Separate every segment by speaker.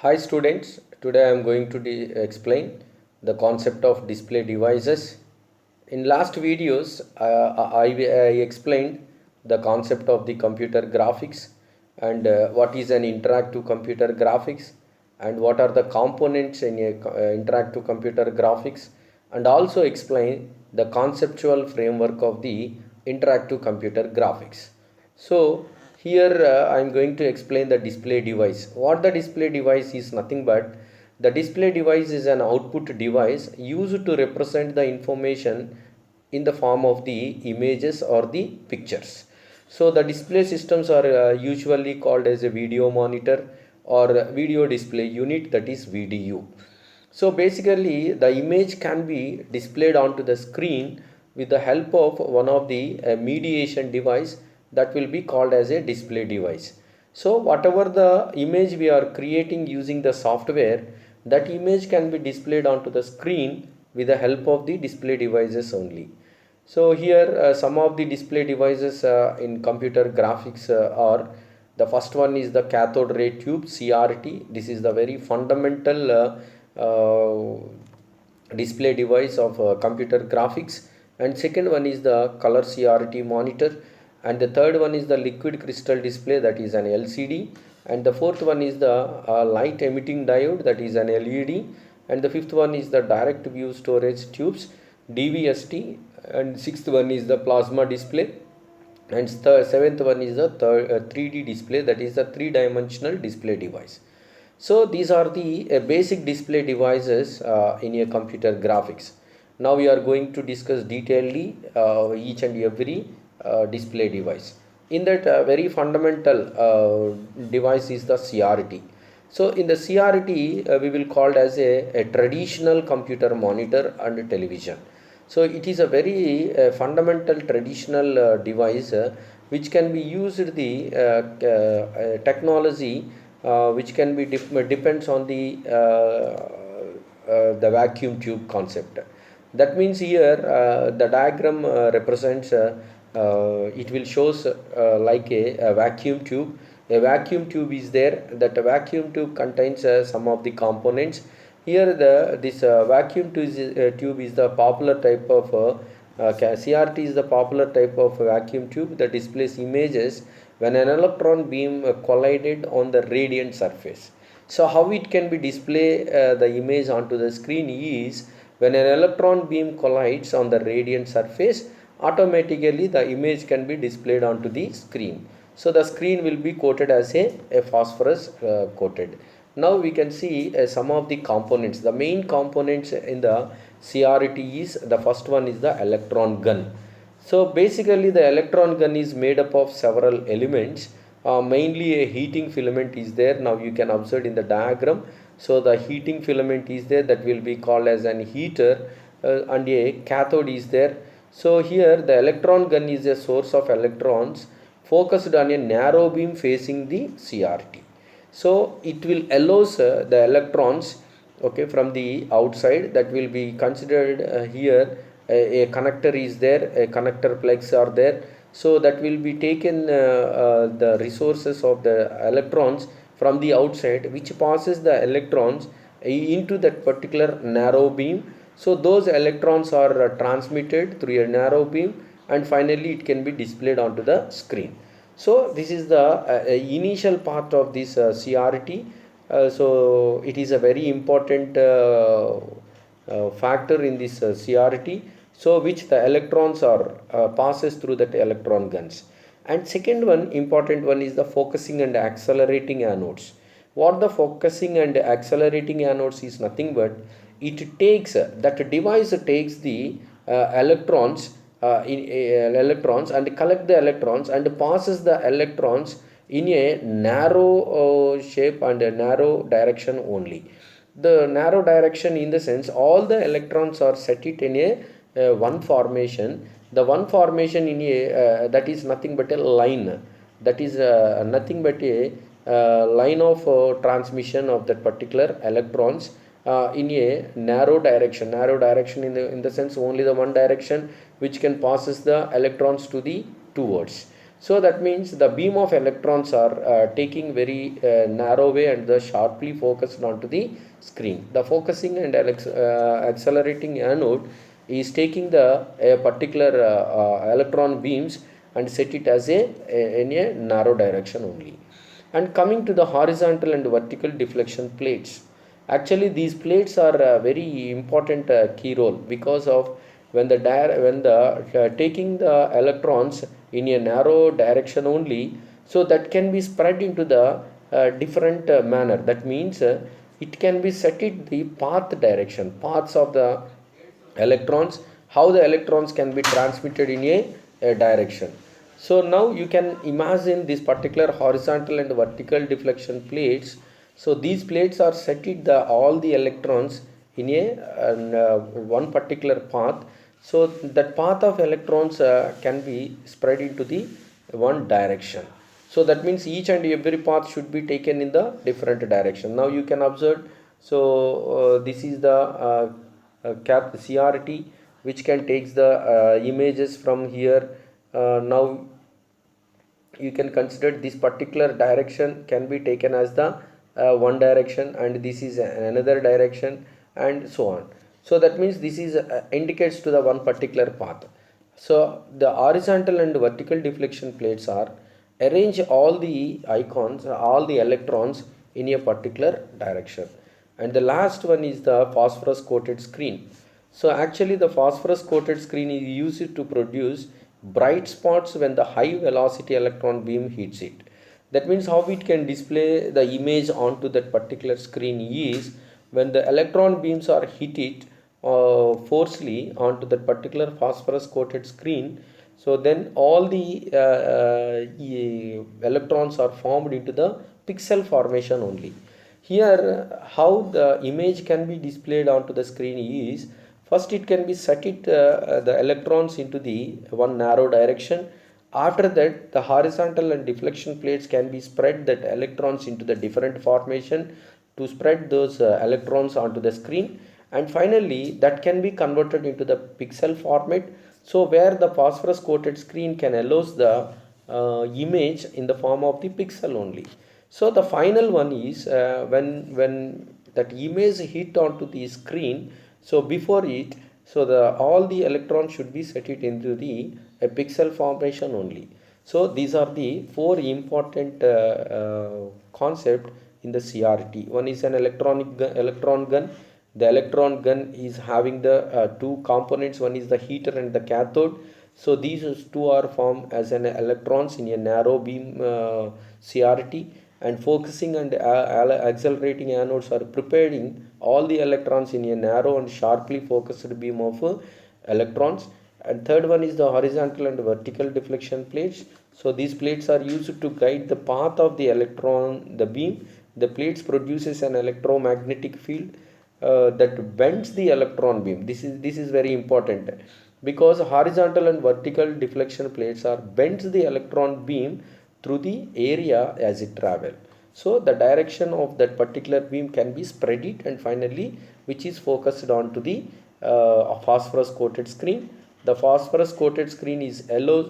Speaker 1: Hi students, today I am going to explain the concept of display devices. In last videos, I explained the concept of the computer graphics and what is an interactive computer graphics and what are the components in a interactive computer graphics, and also explain the conceptual framework of the interactive computer graphics. So here I am going to explain the display device. What the display device is nothing but the display device is an output device used to represent the information in the form of the images or the pictures. So the display systems are usually called as a video monitor or video display unit, that is VDU. So basically the image can be displayed onto the screen with the help of one of the mediation device that will be called as a display device. So whatever the image we are creating using the software, that image can be displayed onto the screen with the help of the display devices only. So here some of the display devices in computer graphics are, the first one is the cathode ray tube CRT. This is the very fundamental display device of computer graphics, and second one is the color CRT monitor, and the third one is the liquid crystal display, that is an LCD, and the fourth one is the light emitting diode, that is an LED, and the fifth one is the direct view storage tubes DVST, and sixth one is the plasma display, and the seventh one is the 3D display, that is the three-dimensional display device. So these are the basic display devices in a computer graphics. Now we are going to discuss detailedly each and every display device. In that very fundamental device is the CRT. So in the CRT we will call it as a traditional computer monitor and television. So it is a very fundamental traditional device which can be used the technology which can be depends on the vacuum tube concept. That means here the diagram represents it will shows like a vacuum tube. A vacuum tube is there. That vacuum tube contains some of the components. Here the this vacuum tube is the popular type of CRT is the popular type of vacuum tube that displays images when an electron beam collided on the radiant surface. So how it can be display the image onto the screen is, when an electron beam collides on the radiant surface, automatically the image can be displayed onto the screen. So the screen will be coated as a phosphorus coated. Now we can see some of the components. The main components in the CRT is, the first one is the electron gun. So basically the electron gun is made up of several elements. Mainly a heating filament is there. Now you can observe in the diagram. So the heating filament is there, that will be called as an heater, and a cathode is there. So here the electron gun is a source of electrons focused on a narrow beam facing the CRT. So it will allows the electrons, okay, from the outside, that will be considered here a connector is there, a connector plugs are there. So that will be taken the resources of the electrons from the outside, which passes the electrons into that particular narrow beam. So those electrons are transmitted through a narrow beam, and finally it can be displayed onto the screen. So this is the initial part of this CRT. So it is a very important factor in this CRT, so which the electrons are passes through that electron guns. And second one, important one, is the focusing and accelerating anodes. What the focusing and accelerating anodes is nothing but, it takes that device takes the electrons electrons and collect the electrons and passes the electrons in a narrow shape and a narrow direction only. The narrow direction in the sense all the electrons are set it in a one formation. The one formation in a that is nothing but a line, that is nothing but a line of transmission of that particular electrons in a narrow direction. Narrow direction in the sense only the one direction which can passes the electrons to the towards. So that means the beam of electrons are taking very narrow way and the sharply focused onto the screen. The focusing and accelerating anode is taking the particular electron beams and set it as in a narrow direction only. And coming to the horizontal and vertical deflection plates, actually these plates are a very important key role, because of when the taking the electrons in a narrow direction only, so that can be spread into the different manner. That means it can be set it the paths of the electrons, how the electrons can be transmitted in a direction. So now you can imagine this particular horizontal and vertical deflection plates. So these plates are set it the all the electrons in one particular path. So that path of electrons can be spread into the one direction. So that means each and every path should be taken in the different direction. Now you can observe. So this is the CRT, which can takes the images from here. Now you can consider this particular direction can be taken as the one direction, and this is another direction, and so on. So that means this is indicates to the one particular path. So the horizontal and vertical deflection plates are arrange all the icons, all the electrons in a particular direction. And the last one is the phosphorus coated screen. So actually the phosphorus coated screen is used to produce bright spots when the high velocity electron beam hits it. That means how it can display the image onto that particular screen is when the electron beams are hit it forcefully onto that particular phosphorus coated screen. So then all the electrons are formed into the pixel formation only. Here how the image can be displayed onto the screen is, first it can be set it the electrons into the one narrow direction. After that the horizontal and deflection plates can be spread that electrons into the different formation to spread those electrons onto the screen, and finally that can be converted into the pixel format. So where the phosphorus coated screen can allows the image in the form of the pixel only. So the final one is when that image hit onto the screen, so before it, so the all the electrons should be set it into the a pixel formation only. So these are the four important concept in the CRT. One is an electron gun. The electron gun is having the two components. One is the heater and the cathode. So these two are formed as an electrons in a narrow beam CRT, and focusing and accelerating anodes are preparing all the electrons in a narrow and sharply focused beam of electrons. And third one is the horizontal and vertical deflection plates. So these plates are used to guide the path of the electron, the beam. The plates produces an electromagnetic field that bends the electron beam. This is very important, because horizontal and vertical deflection plates are bends the electron beam through the area as it travel. So the direction of that particular beam can be spread it, and finally which is focused on to the phosphorus coated screen. The phosphorus coated screen is allows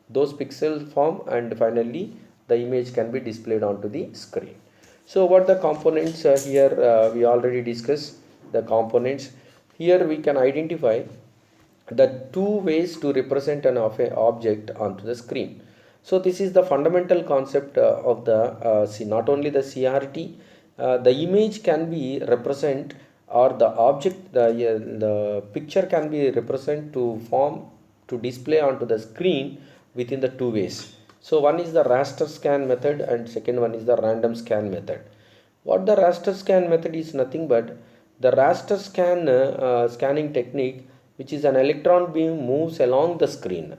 Speaker 1: those pixels form, and finally the image can be displayed onto the screen. So what the components here we already discussed the components. Here we can identify the two ways to represent an object onto the screen. So this is the fundamental concept of the not only the CRT, the image can be represent, or the object, the picture can be represent to form to display onto the screen within the two ways. So one is the raster scan method, and second one is the random scan method. What the raster scan method is nothing but the raster scanning technique, which is an electron beam moves along the screen.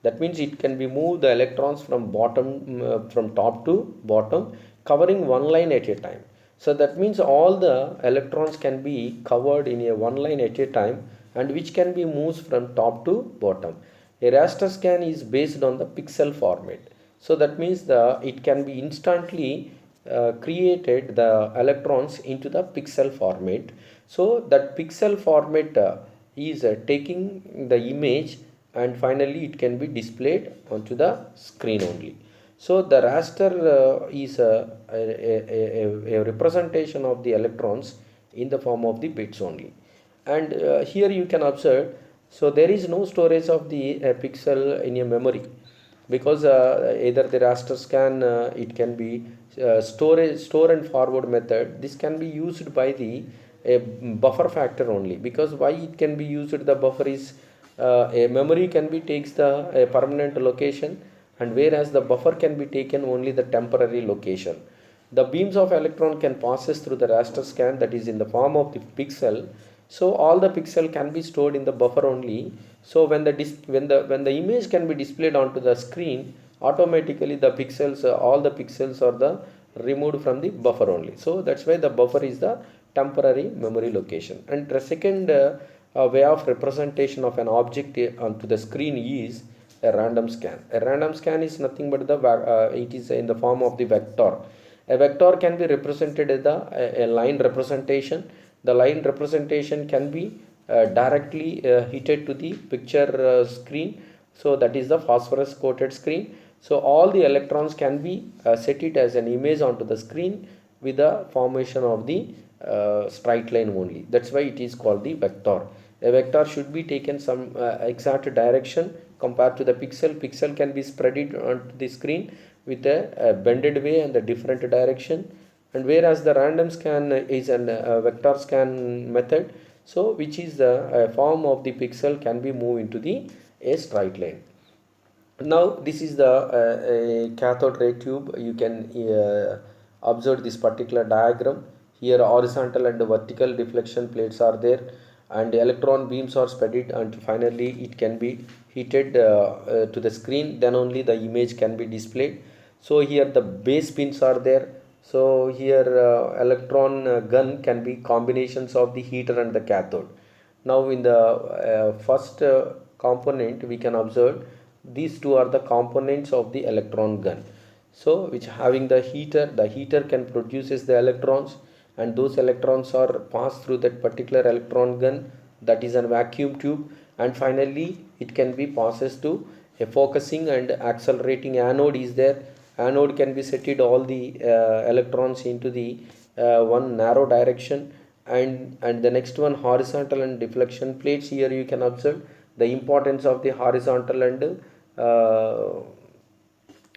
Speaker 1: That means it can be moved the electrons from top to bottom, covering one line at a time. So that means all the electrons can be covered in a one line at a time, and which can be moved from top to bottom. A raster scan is based on the pixel format. So that means it can be instantly created the electrons into the pixel format. So that pixel format is taking the image and finally it can be displayed onto the screen only. So the raster is a representation of the electrons in the form of the bits only. And here you can observe, so there is no storage of the pixel in a memory, because either the raster scan, it can be store and forward method. This can be used by the buffer factor only, because why it can be used, the buffer is a memory can be takes the permanent location, and whereas the buffer can be taken only the temporary location. The beams of electron can passes through the raster scan, that is in the form of the pixel. So all the pixel can be stored in the buffer only. So when the image can be displayed onto the screen, automatically the pixels, all the pixels are the removed from the buffer only. So that's why the buffer is the temporary memory location. And the second way of representation of an object onto the screen is a random scan. A random scan is nothing but the it is in the form of the vector. A vector can be represented as a line representation. The line representation can be directly heated to the picture screen. So that is the phosphorus coated screen. So all the electrons can be set it as an image onto the screen with the formation of the straight line only. That's why it is called the vector. A vector should be taken some exact direction compared to the pixel. Pixel can be spread it onto the screen with a bended way and a different direction. And whereas the random scan is a vector scan method, so which is the form of the pixel can be moved into the a straight line. Now this is the cathode ray tube. You can observe this particular diagram. Here horizontal and vertical deflection plates are there, and electron beams are spread it until finally it can be heated to the screen, then only the image can be displayed. So here the base pins are there. So here electron gun can be combinations of the heater and the cathode. Now in the first component we can observe these two are the components of the electron gun. So which having the heater can produces the electrons, and those electrons are passed through that particular electron gun, that is a vacuum tube, and finally it can be passes to a focusing and accelerating anode is there. Anode can be set it all the electrons into the one narrow direction, and the next one horizontal and deflection plates. Here you can observe the importance of the horizontal and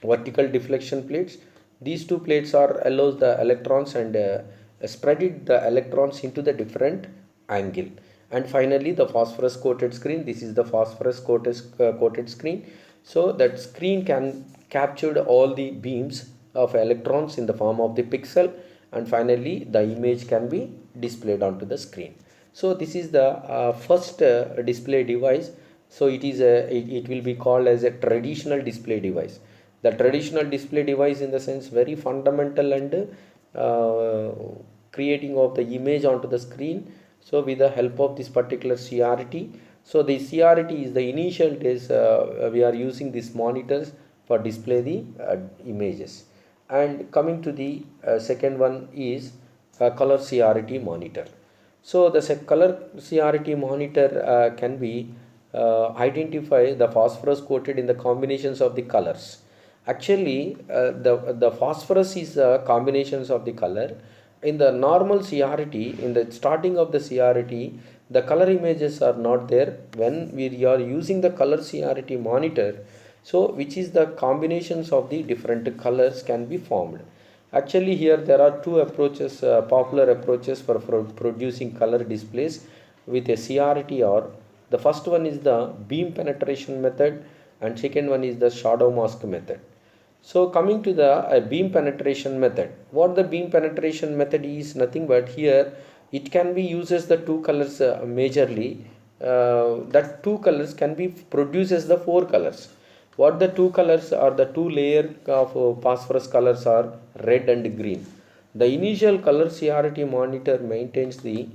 Speaker 1: vertical deflection plates. These two plates are allows the electrons and spread it the electrons into the different angle. And finally the phosphorus coated screen. This is the phosphorus coated screen. So that screen can captured all the beams of electrons in the form of the pixel, and finally the image can be displayed onto the screen. So this is the first display device. So it will be called as a traditional display device. The traditional display device in the sense very fundamental and creating of the image onto the screen. So with the help of this particular CRT. So the CRT is the initial days we are using these monitors for display the images. And coming to the second one is color CRT monitor. So the color CRT monitor can be identify the phosphorus coated in the combinations of the colors. Actually the phosphorus is combinations of the color. In the normal CRT, in the starting of the CRT, the color images are not there. When we are using the color CRT monitor, so which is the combinations of the different colors can be formed. Actually here there are two approaches, popular approaches for producing color displays with a CRT. Or the first one is the beam penetration method, and second one is the shadow mask method. So coming to the beam penetration method, what the beam penetration method is nothing but here it can be uses the two colors majorly. That two colors can be produces the four colors. What the two colors are, the two layer of phosphorus colors are red and green. The initial color CRT monitor maintains the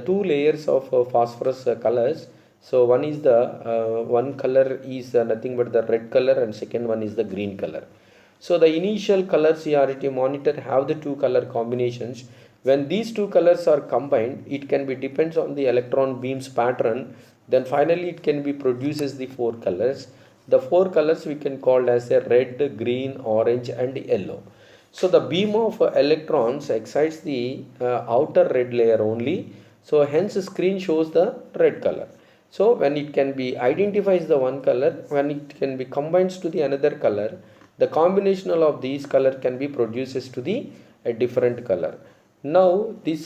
Speaker 1: two layers of phosphorus colors. So one is the one color is nothing but the red color, and second one is the green color. So the initial color CRT monitor have the two color combinations. When these two colors are combined, it can be depends on the electron beams pattern. Then finally it can be produces the four colors. The four colors we can call as a red, green, orange and yellow. So the beam of electrons excites the outer red layer only. So hence screen shows the red color. So when it can be identifies the one color, when it can be combines to the another color, the combination of these color can be produces to the a different color. Now this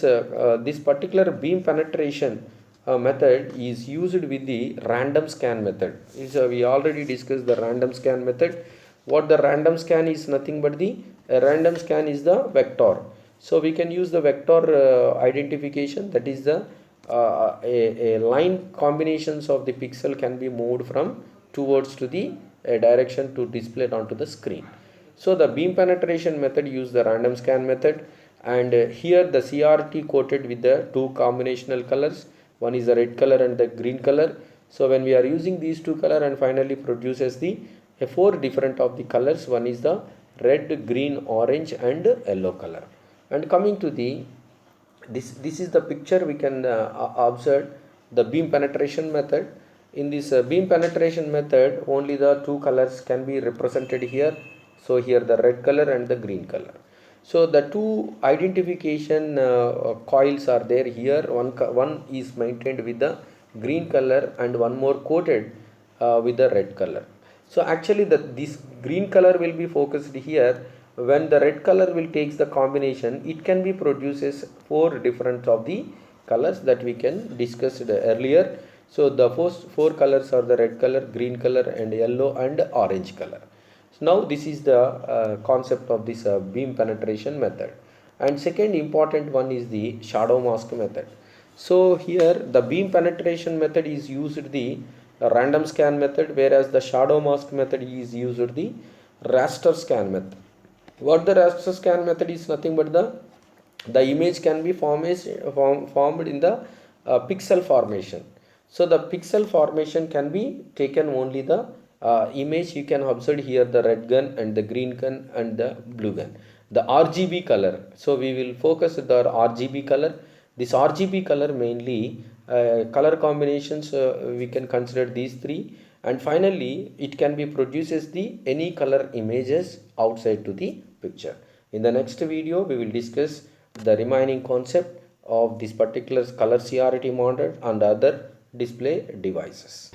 Speaker 1: particular beam penetration method is used with the random scan method. We already discussed the random scan method. What the random scan is nothing but the random scan is the vector. So we can use the vector identification, that is the a line combinations of the pixel can be moved from towards to the direction to display it onto the screen. So the beam penetration method use the random scan method, and here the CRT coated with the two combinational colors. One is the red color and the green color. So when we are using these two color and finally produces the four different of the colors. One is the red, green, orange and yellow color. And coming to the this is the picture we can observe the beam penetration method. In this beam penetration method only the two colors can be represented here. So here the red color and the green color. So the two identification coils are there here. One is maintained with the green color and one more coated with the red color. So actually this green color will be focused here. When the red color will takes the combination, it can be produces four different of the colors that we can discuss earlier. So the first four colors are the red color, green color and yellow and orange color. So now this is the concept of this beam penetration method. And second important one is the shadow mask method. So here the beam penetration method is used the random scan method, whereas the shadow mask method is used the raster scan method. What the raster scan method is nothing but the image can be formed in the pixel formation. So the pixel formation can be taken only the image. You can observe here the red gun and the green gun and the blue gun, the RGB color. So we will focus the RGB color. This RGB color mainly color combinations we can consider these three, and finally it can be produces the any color images outside to the picture. In the next video we will discuss the remaining concept of this particular color CRT monitor and other display devices.